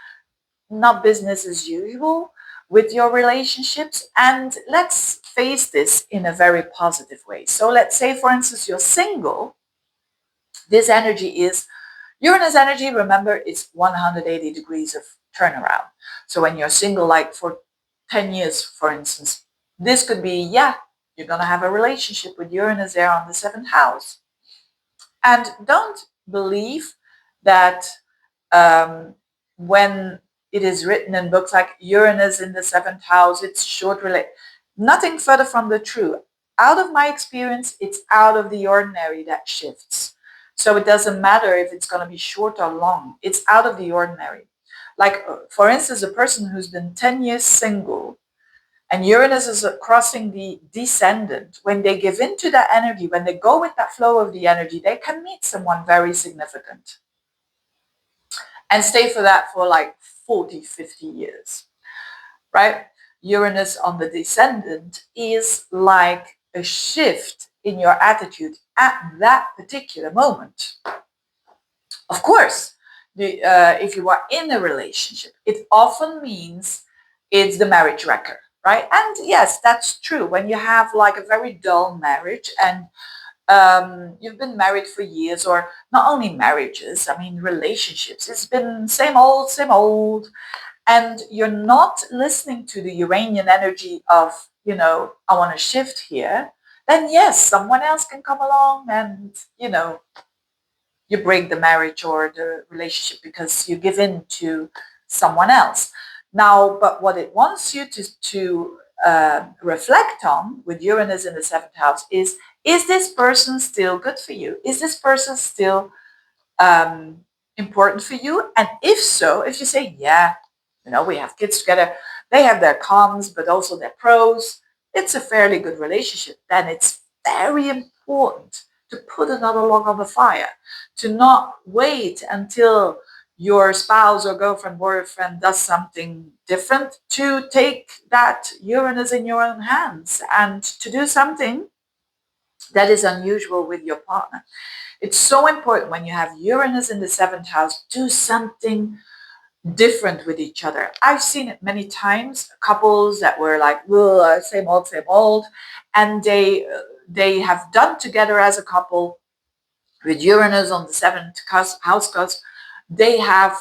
not business as usual with your relationships. And let's face this in a very positive way. So let's say, for instance, you're single. This energy is Uranus energy. Remember, it's 180 degrees of turnaround. So when you're single, like for 10 years, for instance, this could be, yeah, you're going to have a relationship with Uranus there on the 7th house. And don't believe that when it is written in books like Uranus in the 7th house, it's short relate. Nothing further from the truth. Out of my experience, it's out of the ordinary that shifts. So it doesn't matter if it's going to be short or long. It's out of the ordinary. Like, for instance, a person who's been 10 years single and Uranus is crossing the descendant. When they give into that energy, when they go with that flow of the energy, they can meet someone very significant and stay for that for like 40, 50 years, right? Uranus on the descendant is like a shift in your attitude at that particular moment. Of course, if you are in a relationship, it often means it's the marriage wrecker, right? And yes, that's true. When you have like a very dull marriage and you've been married for years, or not only marriages, I mean relationships, it's been same old, and you're not listening to the Uranian energy of, I want to shift here, then yes, someone else can come along and, you break the marriage or the relationship because you give in to someone else. Now, but what it wants you to reflect on with Uranus in the 7th house is this person still good for you? Is this person still important for you? And if so, if you say, yeah, we have kids together, they have their cons, but also their pros, it's a fairly good relationship, then it's very important to put another log on the fire, to not wait until your spouse or girlfriend, boyfriend does something different, to take that Uranus in your own hands and to do something that is unusual with your partner. It's so important when you have Uranus in the 7th house, do something different with each other. I've seen it many times, couples that were like, same old, and they have done together as a couple with Uranus on the 7th house, because they have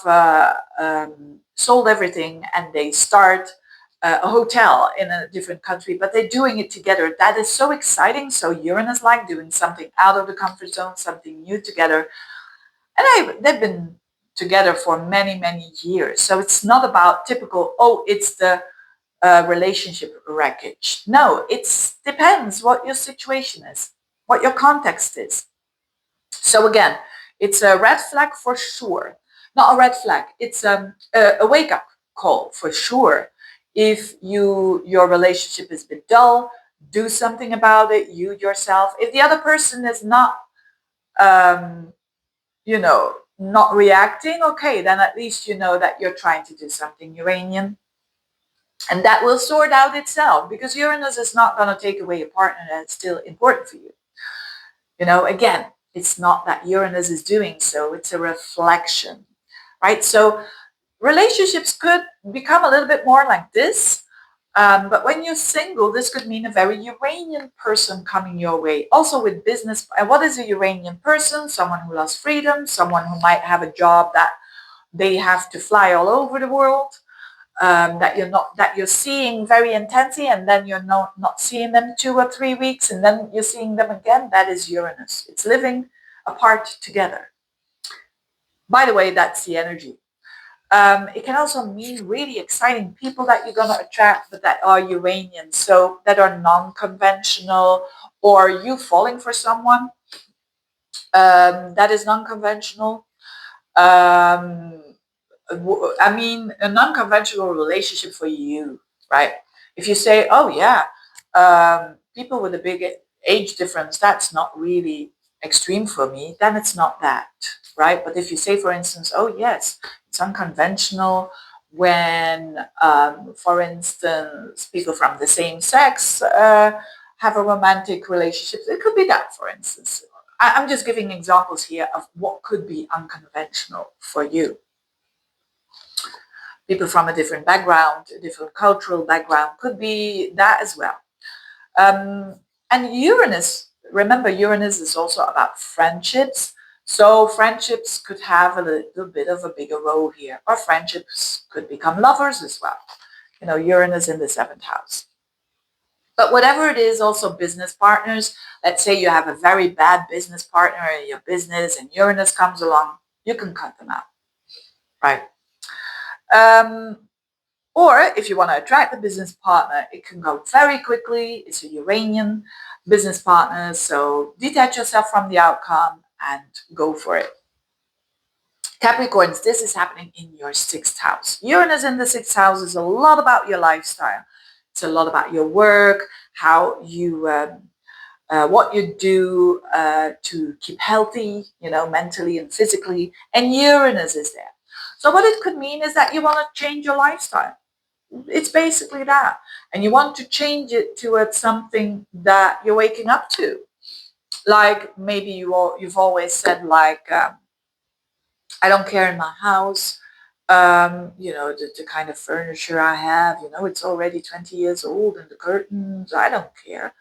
sold everything and they start a hotel in a different country, but they're doing it together. That is so exciting. So Uranus like doing something out of the comfort zone, something new together. And they've been together for many, many years. So it's not about typical, it's the relationship wreckage. No, it depends what your situation is, what your context is. So again, it's a red flag for sure. Not a red flag. It's a wake-up call for sure. If your relationship is a bit dull, do something about it, you yourself. If the other person is not, um, not reacting, okay, then at least you know that you're trying to do something, Uranian. And that will sort out itself, because Uranus is not going to take away a partner that's still important for you. Again, it's not that Uranus is doing so, it's a reflection, right? So relationships could become a little bit more like this. But when you're single, this could mean a very Uranian person coming your way. Also with business, and what is a Uranian person? Someone who loves freedom, someone who might have a job that they have to fly all over the world, that you're seeing very intensely, and then you're not seeing them 2 or 3 weeks, and then you're seeing them again. That is Uranus. It's living apart together. By the way, that's the energy. It can also mean really exciting people that you're going to attract, but that are Uranian, so that are non-conventional, or you falling for someone that is non-conventional. Um, I mean, a non-conventional relationship for you, right? If you say, oh yeah, people with a big age difference, that's not really extreme for me, then it's not that, right? But if you say, for instance, oh yes, it's unconventional when, for instance, people from the same sex have a romantic relationship, it could be that, for instance. I'm just giving examples here of what could be unconventional for you. People from a different background, a different cultural background, could be that as well. And Uranus, remember, Uranus is also about friendships. So friendships could have a little bit of a bigger role here, or friendships could become lovers as well. Uranus in the 7th house. But whatever it is, also business partners. Let's say you have a very bad business partner in your business and Uranus comes along, you can cut them out, right? Or if you want to attract a business partner, it can go very quickly. It's a Uranian business partner, so detach yourself from the outcome and go for it. Capricorns, this is happening in your 6th house. Uranus in the 6th house is a lot about your lifestyle. It's a lot about your work, how you, what you do to keep healthy, mentally and physically. And Uranus is there. So what it could mean is that you want to change your lifestyle. It's basically that. And you want to change it towards something that you're waking up to. Like maybe you've always said, like, I don't care in my house, the kind of furniture I have, it's already 20 years old and the curtains, I don't care.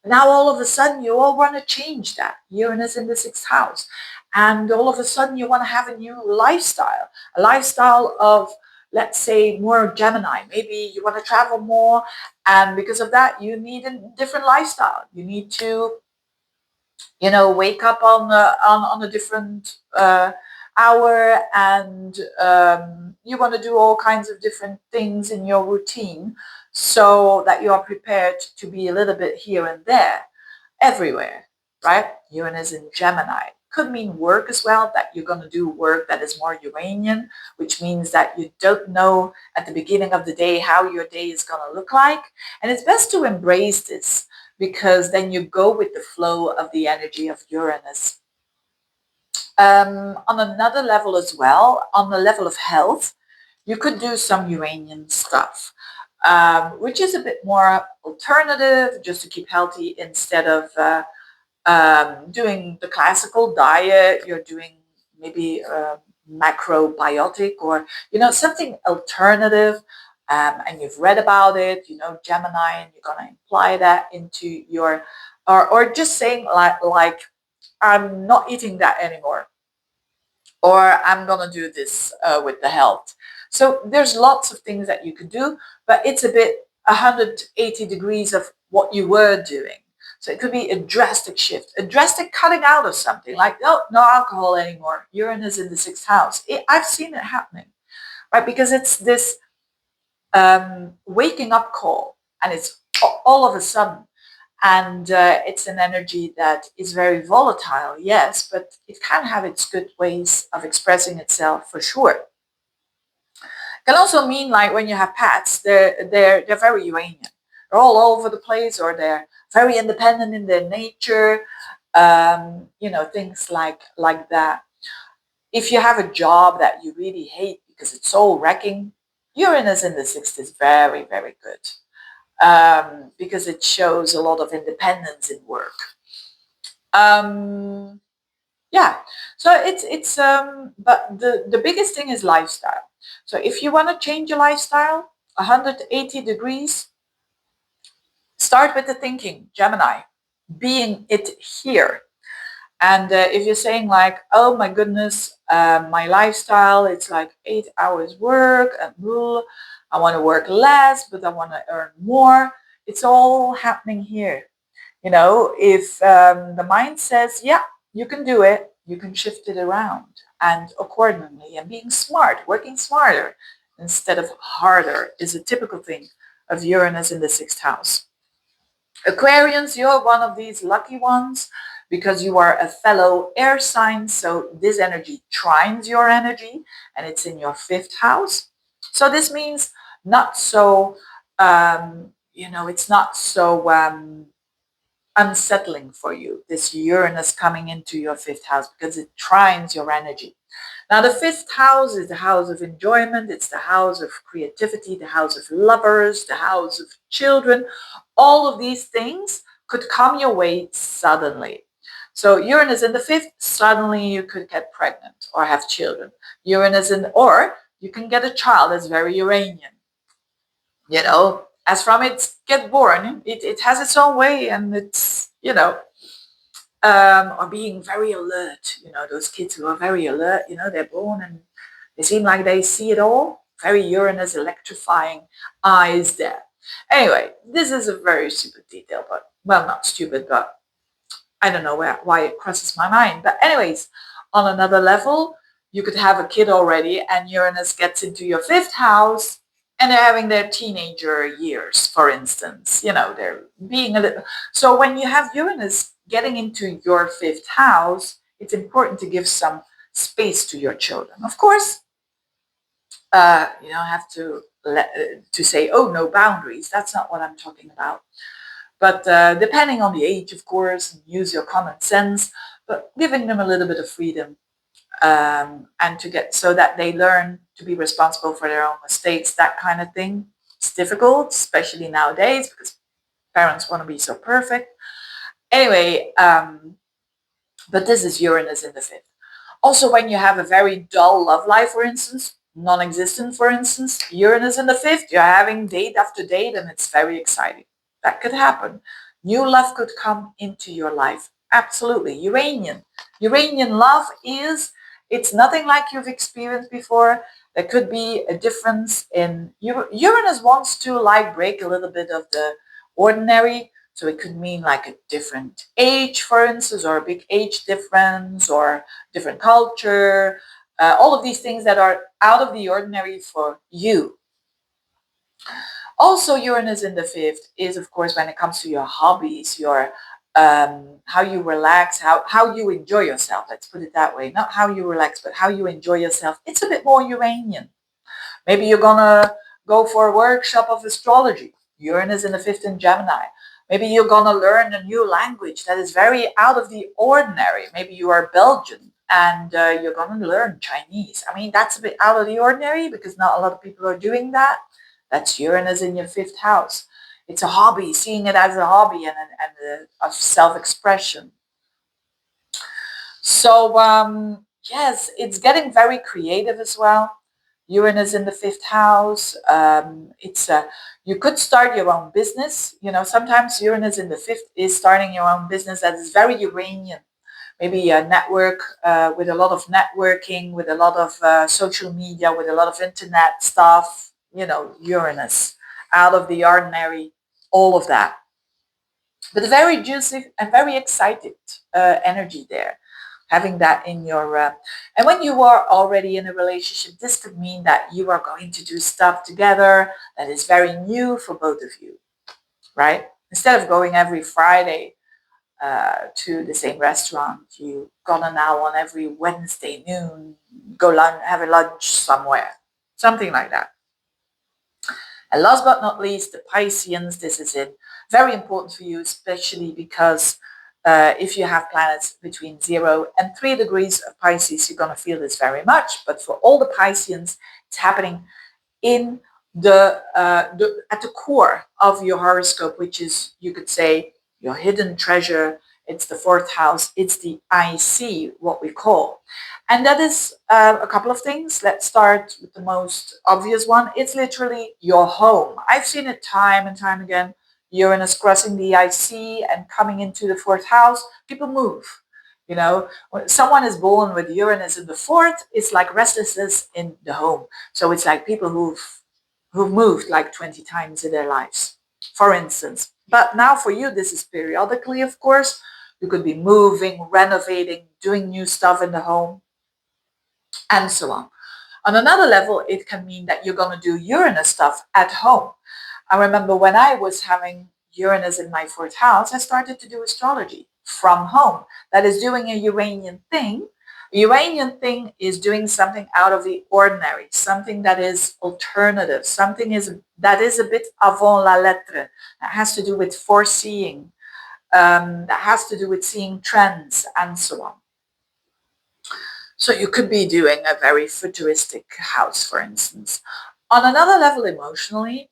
Now all of a sudden you all want to change that. Uranus in the 6th house. And all of a sudden you want to have a new lifestyle, a lifestyle of, let's say, more Gemini. Maybe you want to travel more, and because of that you need a different lifestyle. You need to, wake up on a different hour, and you want to do all kinds of different things in your routine, so that you are prepared to be a little bit here and there, everywhere, right? Uranus in Gemini. Could mean work as well, that you're going to do work that is more Uranian, which means that you don't know at the beginning of the day how your day is going to look like. And it's best to embrace this, because then you go with the flow of the energy of Uranus. On another level as well, on the level of health, you could do some Uranian stuff, which is a bit more alternative, just to keep healthy, instead of doing the classical diet. You're doing maybe macrobiotic, or something alternative, and you've read about it, Gemini, and you're going to apply that into your, or just saying like I'm not eating that anymore, or I'm going to do this with the health. So there's lots of things that you could do, but it's a bit 180 degrees of what you were doing. So it could be a drastic shift, a drastic cutting out of something, like, oh, no alcohol anymore. Uranus in the 6th house. I've seen it happening, right? Because it's this waking up call, and it's all of a sudden. And it's an energy that is very volatile, yes, but it can have its good ways of expressing itself, for sure. Can also mean, like, when you have pets, they're very Uranian, they're all over the place, or they're very independent in their nature, things like that. If you have a job that you really hate because it's so wrecking, Uranus in the sixth is very, very good, because it shows a lot of independence in work. Yeah, so but the biggest thing is lifestyle. So if you want to change your lifestyle 180 degrees, start with the thinking, Gemini, being it here. And if you're saying like, oh my goodness, my lifestyle, it's like 8 hours work and I want to work less, but I want to earn more. It's all happening here. If the mind says, yeah, you can do it, you can shift it around and accordingly, and being smart, working smarter instead of harder is a typical thing of Uranus in the sixth house. Aquarians, you're one of these lucky ones because you are a fellow air sign. So this energy trines your energy and it's in your fifth house. So this means not so, it's not so unsettling for you, this Uranus coming into your fifth house, because it trines your energy. Now, the fifth house is the house of enjoyment. It's the house of creativity, the house of lovers, the house of children. All of these things could come your way suddenly. So Uranus in the fifth, suddenly you could get pregnant or have children. Or you can get a child that's very Uranian. As from its get born, it has its own way, and it's, or being very alert. Those kids who are very alert, they're born and they seem like they see it all. Very Uranus electrifying eyes there. Anyway, this is a very stupid detail, but, well, not stupid, but I don't know why it crosses my mind. But anyways, on another level, you could have a kid already and Uranus gets into your fifth house and they're having their teenager years, for instance. They're being a little... So when you have Uranus getting into your fifth house, it's important to give some space to your children. Of course, you don't have to say, oh, no boundaries. That's not what I'm talking about. But depending on the age, of course, use your common sense, but giving them a little bit of freedom, and so that they learn to be responsible for their own mistakes, that kind of thing. It's difficult, especially nowadays, because parents want to be so perfect. Anyway, but this is Uranus in the fifth. Also, when you have a very dull love life, for instance, non-existent, for instance, Uranus in the fifth, you're having date after date and it's very exciting. That could happen. New love could come into your life. Absolutely. Uranian love it's nothing like you've experienced before. There could be a difference in... Uranus wants to break a little bit of the ordinary. So it could mean like a different age, for instance, or a big age difference, or different culture, all of these things that are out of the ordinary for you. Also, Uranus in the fifth is, of course, when it comes to your hobbies, your how you relax, how you enjoy yourself. Let's put it that way. Not how you relax, but how you enjoy yourself. It's a bit more Uranian. Maybe you're going to go for a workshop of astrology. Uranus in the fifth in Gemini. Maybe you're going to learn a new language that is very out of the ordinary. Maybe you are Belgian and you're going to learn Chinese. I mean, that's a bit out of the ordinary because not a lot of people are doing that. That's Uranus in your fifth house. It's a hobby, seeing it as a hobby and a self-expression. So, yes, it's getting very creative as well. Uranus in the fifth house. You could start your own business. Sometimes Uranus in the fifth is starting your own business that is very Uranian. Maybe a network with a lot of networking, with a lot of social media, with a lot of internet stuff. Uranus, out of the ordinary, all of that. But very juicy and very excited energy there. Having that in your... and when you are already in a relationship, this could mean that you are going to do stuff together that is very new for both of you, right? Instead of going every Friday to the same restaurant, you're gonna now on every Wednesday noon go have a lunch somewhere, something like that. And last but not least, the Pisceans. This is very important for you, especially because if you have planets between 0 and 3 degrees of Pisces, you're going to feel this very much. But for all the Pisceans, it's happening in at the core of your horoscope, which is, you could say, your hidden treasure. It's the fourth house. It's the IC, what we call. And that is a couple of things. Let's start with the most obvious one. It's literally your home. I've seen it time and time again. Uranus crossing the IC and coming into the fourth house. People move. You know, when someone is born with Uranus in the fourth, it's like restlessness in the home. So it's like people who've moved like 20 times in their lives, for instance. But now for you, this is periodically, of course. You could be moving, renovating, doing new stuff in the home, and so on. On another level, it can mean that you're going to do Uranus stuff at home. I remember when I was having Uranus in my fourth house, I started to do astrology from home. That is doing a Uranian thing. A Uranian thing is doing something out of the ordinary, something that is alternative, that is a bit avant la lettre, that has to do with foreseeing, that has to do with seeing trends, and so on. So you could be doing a very futuristic house, for instance. On another level, emotionally,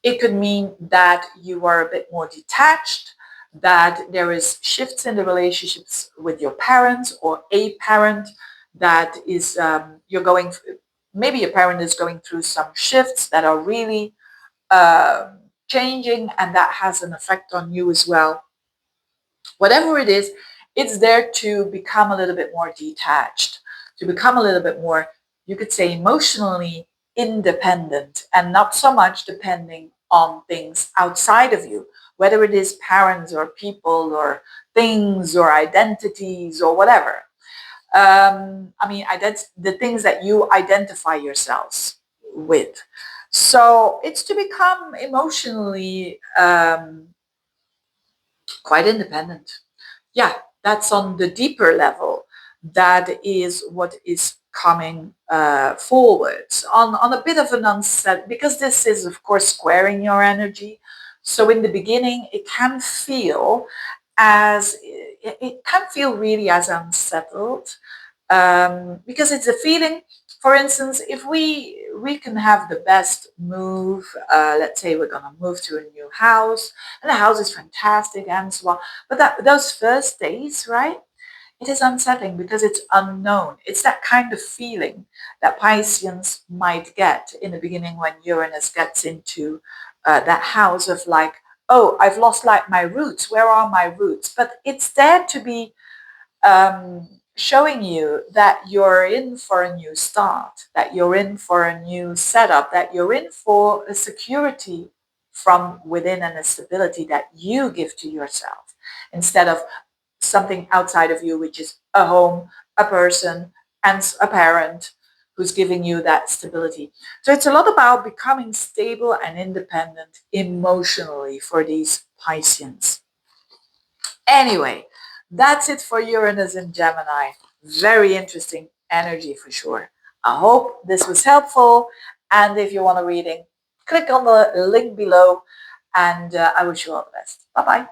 it could mean that you are a bit more detached, that there is shifts in the relationships with your parents or a parent that is, maybe a parent is going through some shifts that are really changing, and that has an effect on you as well. Whatever it is, it's there to become a little bit more detached, to become a little bit more, you could say, emotionally independent and not so much depending on things outside of you, whether it is parents or people or things or identities or whatever. The things that you identify yourselves with. So it's to become emotionally quite independent. Yeah, that's on the deeper level. That is what is coming forwards on a bit of an unset, because this is, of course, squaring your energy. So in the beginning, it can feel really as unsettled, because it's a feeling. For instance, if we can have the best move, let's say we're gonna move to a new house, and the house is fantastic and so on. But those first days, right? It is unsettling because it's unknown. It's that kind of feeling that Pisceans might get in the beginning when Uranus gets into that house of like, oh, I've lost like my roots. Where are my roots? But it's there to be showing you that you're in for a new start, that you're in for a new setup, that you're in for a security from within and a stability that you give to yourself instead of something outside of you, which is a home, a person, and a parent who's giving you that stability. So it's a lot about becoming stable and independent emotionally for these Pisceans. Anyway, that's it for Uranus and Gemini. Very interesting energy for sure. I hope this was helpful. And if you want a reading, click on the link below. And I wish you all the best. Bye bye.